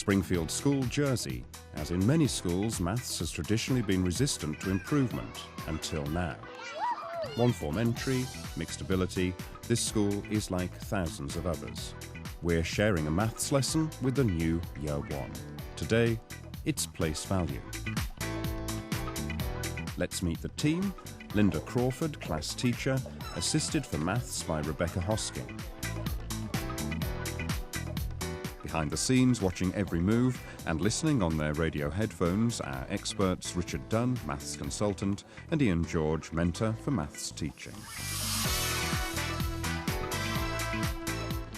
Springfield School, Jersey, as in many schools, maths has traditionally been resistant to improvement until now. One form entry, mixed ability, this school is like thousands of others. We're sharing a maths lesson with the new Year 1. Today, it's place value. Let's meet the team. Linda Crawford, class teacher, assisted for maths by Rebecca Hosking. Behind the scenes, watching every move and listening on their radio headphones, our experts Richard Dunn, maths consultant, and Ian George, mentor for maths teaching.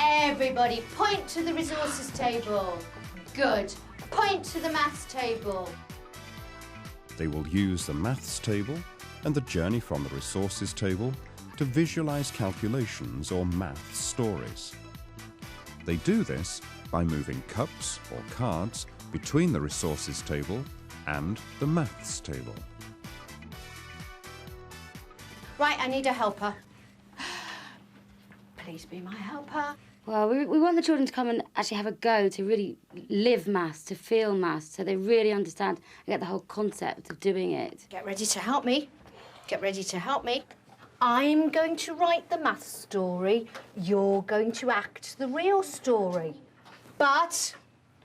Everybody, point to the resources table. Good. Point to the maths table. They will use the maths table and the journey from the resources table to visualise calculations or maths stories. They do this by moving cups or cards between the resources table and the maths table. Right, I need a helper. Please be my helper. Well, we want the children to come and actually have a go, to really live maths, to feel maths, so they really understand and get the whole concept of doing it. Get ready to help me. Get ready to help me. I'm going to write the maths story. You're going to act the real story. But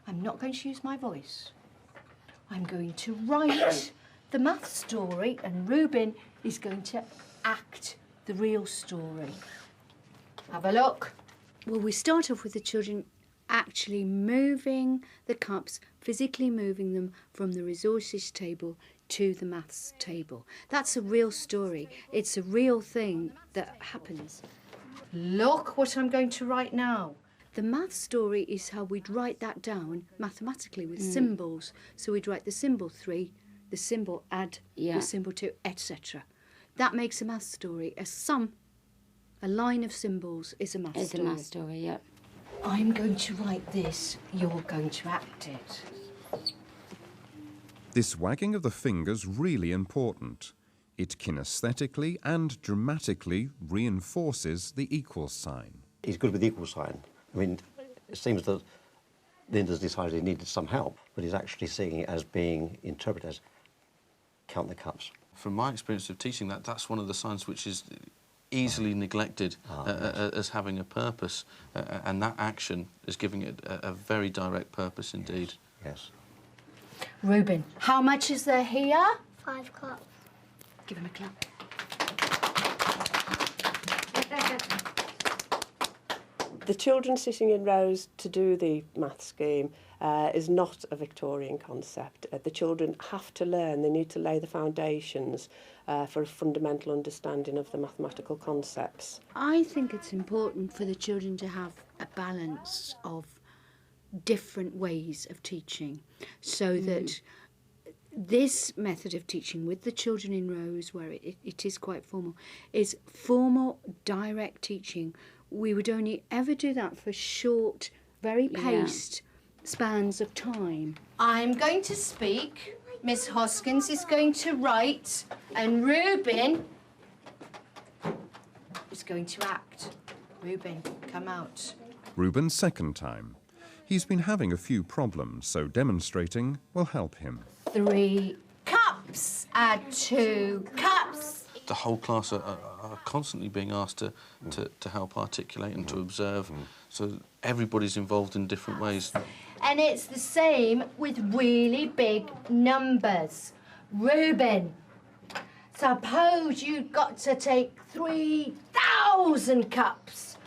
I'm not going to use my voice. I'm going to write the maths story and Ruben is going to act the real story. Have a look. Well, we start off with the children actually moving the cups, physically moving them from the resources table to the maths table. That's a real story. It's a real thing that happens. Look what I'm going to write now. The maths story is how we'd write that down mathematically with symbols. So we'd write the symbol 3, the symbol add, the symbol 2, etc. That makes a maths story. A line of symbols is a maths story. It's a maths story, yep. I'm going to write this. You're going to act it. This wagging of the finger's really important. It kinesthetically and dramatically reinforces the equal sign. He's good with the equal sign. I mean, it seems that Linda's decided he needed some help, but he's actually seeing it as being interpreted as count the cups. From my experience of teaching that, that's one of the signs which is easily neglected as having a purpose, and that action is giving it a very direct purpose indeed. Yes. Ruben, how much is there here? 5 cups. Give him a clap. The children sitting in rows to do the maths game is not a Victorian concept. The children have to learn, they need to lay the foundations for a fundamental understanding of the mathematical concepts. I think it's important for the children to have a balance of different ways of teaching, so that this method of teaching with the children in rows, where it is quite formal, is formal, direct teaching. We would only ever do that for short, very paced spans of time. I'm going to speak, Miss Hoskins is going to write, and Ruben is going to act. Ruben, come out. Ruben's second time. He's been having a few problems, so demonstrating will help him. 3 cups, add 2 cups. The whole class are constantly being asked to help articulate and to observe, so everybody's involved in different ways. And it's the same with really big numbers. Ruben, suppose you've got to take 3,000 cups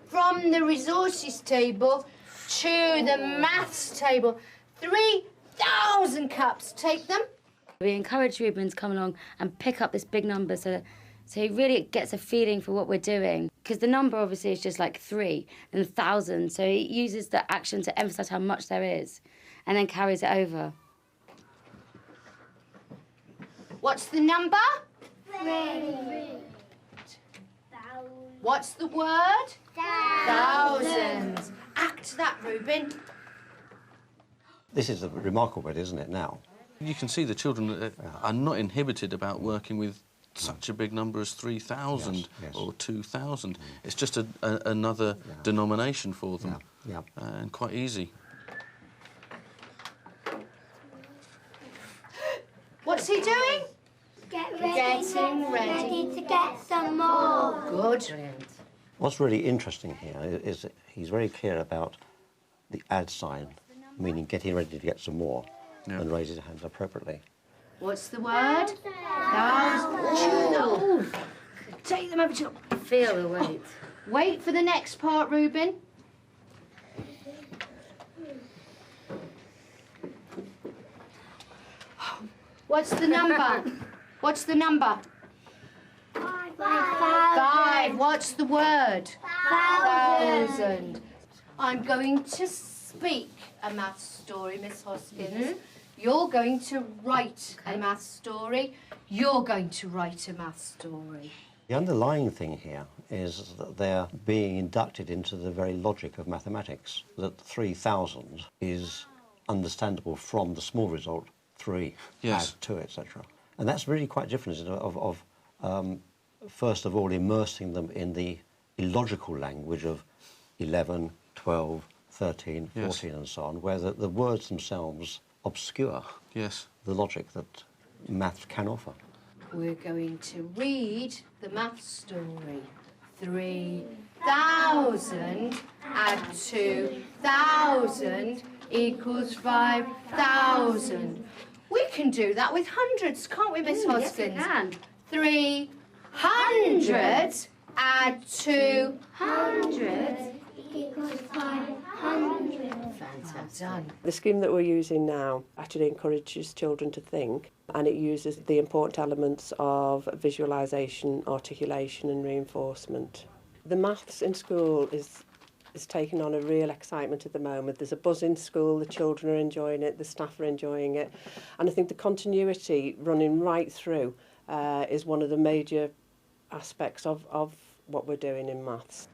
from the resources table to the maths table. 3,000 cups. Take them. We encourage Ruben to come along and pick up this big number so he really gets a feeling for what we're doing. Because the number obviously is just like 3 and 1,000, so he uses the action to emphasise how much there is and then carries it over. What's the number? 3. What's the word? Thousands. Act that, Ruben. This is a remarkable bit, isn't it, now? You can see the children are not inhibited about working with such a big number as 3,000 or 2,000. It's just another denomination for them, and quite easy. Oh, good. Brilliant. What's really interesting here is that he's very clear about the add sign, meaning getting ready to get some more, and raises his hand appropriately. What's the word? Thousand. Take them over to... Feel the weight. Wait for the next part, Reuben. What's the number? What's the number? 5. What's the word? 1,000. I'm going to speak a maths story, Miss Hoskins. You're going to write a maths story. You're going to write a maths story. The underlying thing here is that they're being inducted into the very logic of mathematics, that 3,000 is understandable from the small result, 3, add 2, etc. And that's really quite different of first of all, immersing them in the illogical language of 11, 12, 13, 14 and so on, where the words themselves obscure the logic that maths can offer. We're going to read the maths story. 3,000 add 2,000 equals 5,000. We can do that with hundreds, can't we, Miss Hoskins? Yes, we can. 300 add 200 equals 500. Fantastic. The scheme that we're using now actually encourages children to think, and it uses the important elements of visualisation, articulation and reinforcement. The maths in school is taking on a real excitement at the moment. There's a buzz in school, the children are enjoying it, the staff are enjoying it, and I think the continuity running right through is one of the major aspects of what we're doing in maths.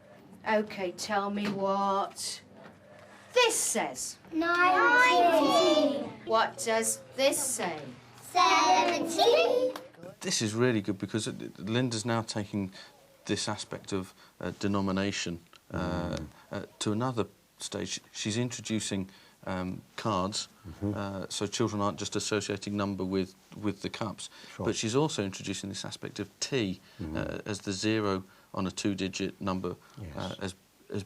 OK, tell me what this says. 90. What does this say? 70. This is really good because Linda's now taking this aspect of denomination to another stage. She's introducing cards, so children aren't just associating number with the cups, but she's also introducing this aspect of T as the 0 on a 2-digit number as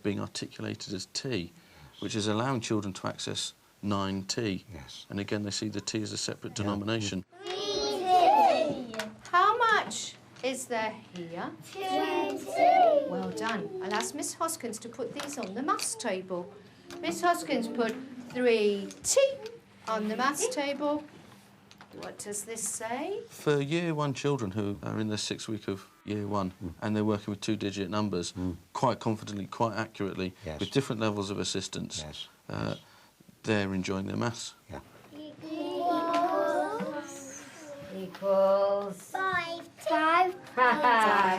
being articulated as T, which is allowing children to access 9T. And again, they see the T as a separate denomination. How much is there here? 20. Well done. I'll ask Miss Hoskins to put these on the maths table. Miss Hoskins put 3T on the maths table. What does this say? For Year 1 children who are in their 6th week of Year 1 and they're working with 2-digit numbers quite confidently, quite accurately, with different levels of assistance, they're enjoying their maths. Equals 5.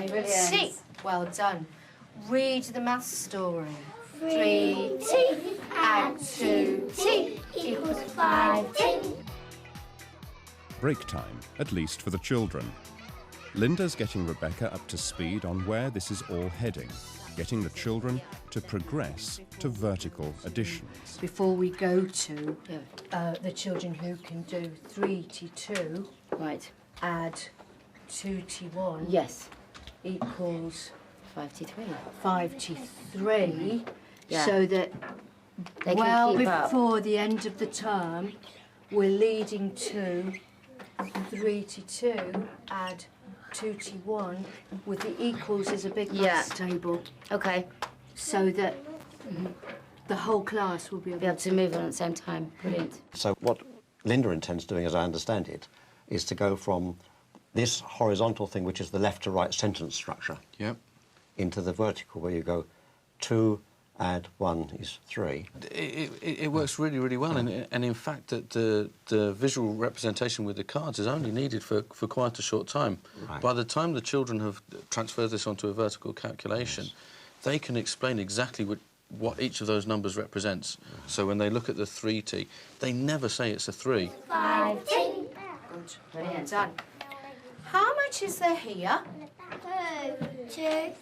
Brilliant. Well done. Read the maths story. 3T add 2T equals 5T. Break time, at least for the children. Linda's getting Rebecca up to speed on where this is all heading, getting the children to progress to vertical additions. Before we go to the children who can do 3T2, right. add 2T1 Yes. equals 5T3. 5T3, Yeah. so that They well can keep up. before the end of the term, we're leading to 3T2, add 2T1, with the equals as a big maths table, Okay. so that the whole class will be Be able able to move on at the same time. Brilliant. So what Linda intends doing, as I understand it, is to go from this horizontal thing, which is the left to right sentence structure, into the vertical, where you go 2 add 1 is 3. It works really, really well, and in fact, that the visual representation with the cards is only needed for quite a short time. By the time the children have transferred this onto a vertical calculation, they can explain exactly what each of those numbers represents. So when they look at the 3T, they never say it's a 3. 5T. Good. Brilliant. Done. How much is there here? 2.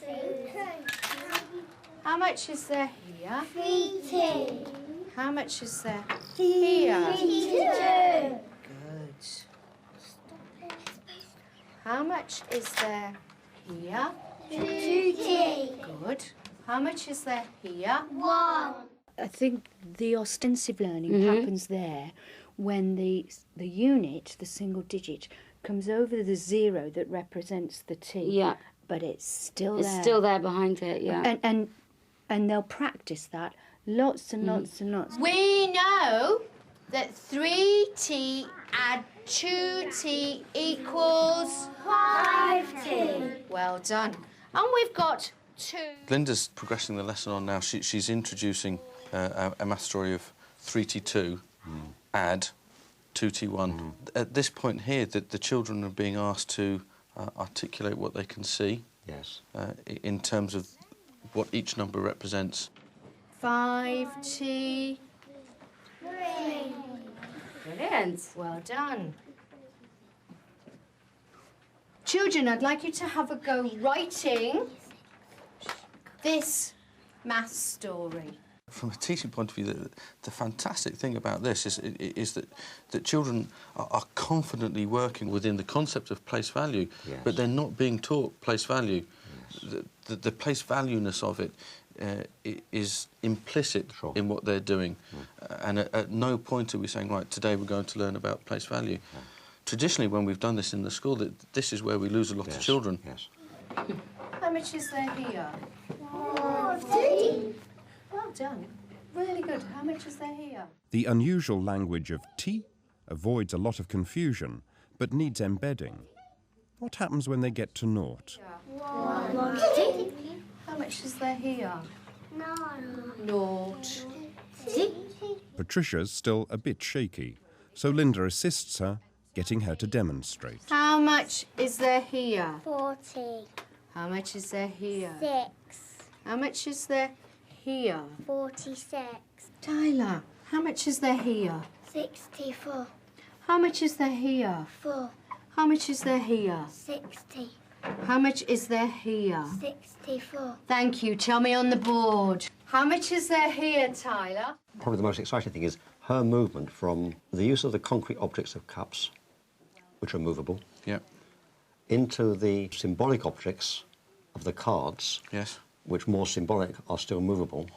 How much is there here? 3T. How much is there here? 2. Good. How much is there here? 2T. Good. How much is there here? 1. I think the ostensive learning happens there when the unit, the single digit, comes over the 0 that represents the T. Yeah. But it's still It's there. still there behind it, yeah. And they'll practice that lots and lots and lots. We know that 3T add 2T equals 5T. well done. And we've got 2. Linda's progressing the lesson on now. She's introducing a math story of 3T2, add 2T1. At this point here, the children are being asked to articulate what they can see. Yes. In terms of what each number represents. 5T. 3. Brilliant. Well done. Children, I'd like you to have a go writing this math story. From a teaching point of view, the fantastic thing about this is that children are confidently working within the concept of place value, but they're not being taught place value. Yes. The place valueness of it is implicit in what they're doing. And at no point are we saying, right, today we're going to learn about place value. Traditionally, when we've done this in the school, this is where we lose a lot of children. Yes. How much is there here? 40. Well done. Really good. How much is there here? The unusual language of T avoids a lot of confusion, but needs embedding. What happens when they get to naught? 1T. How much is there here? 9. Naught. T. Patricia's still a bit shaky, so Linda assists her, getting her to demonstrate. How much is there here? 40. How much is there here? 6. How much is there here? 46. Tyler, how much is there here? 64. How much is there here? 4. How much is there here? 60. How much is there here? 64. Thank you. Tell me on the board. How much is there here, Tyler? Probably the most exciting thing is her movement from the use of the concrete objects of cups, which are movable, into the symbolic objects of the cards, which more symbolic are still movable,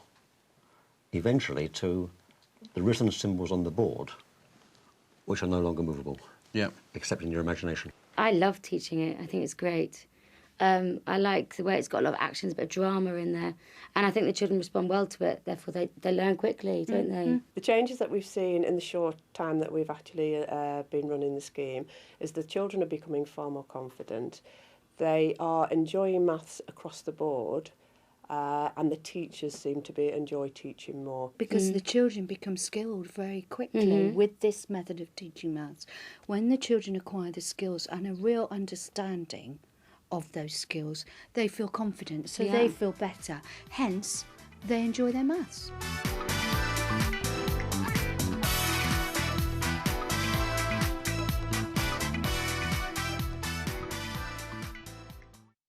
eventually to the written symbols on the board, which are no longer movable, except in your imagination. I love teaching it. I think it's great. I like the way it's got a lot of actions, a bit of drama in there. And I think the children respond well to it. Therefore, they learn quickly, don't they? The changes that we've seen in the short time that we've actually been running the scheme is the children are becoming far more confident. They are enjoying maths across the board. And the teachers seem to enjoy teaching more. Because the children become skilled very quickly with this method of teaching maths. When the children acquire the skills and a real understanding of those skills, they feel confident, so they feel better. Hence, they enjoy their maths.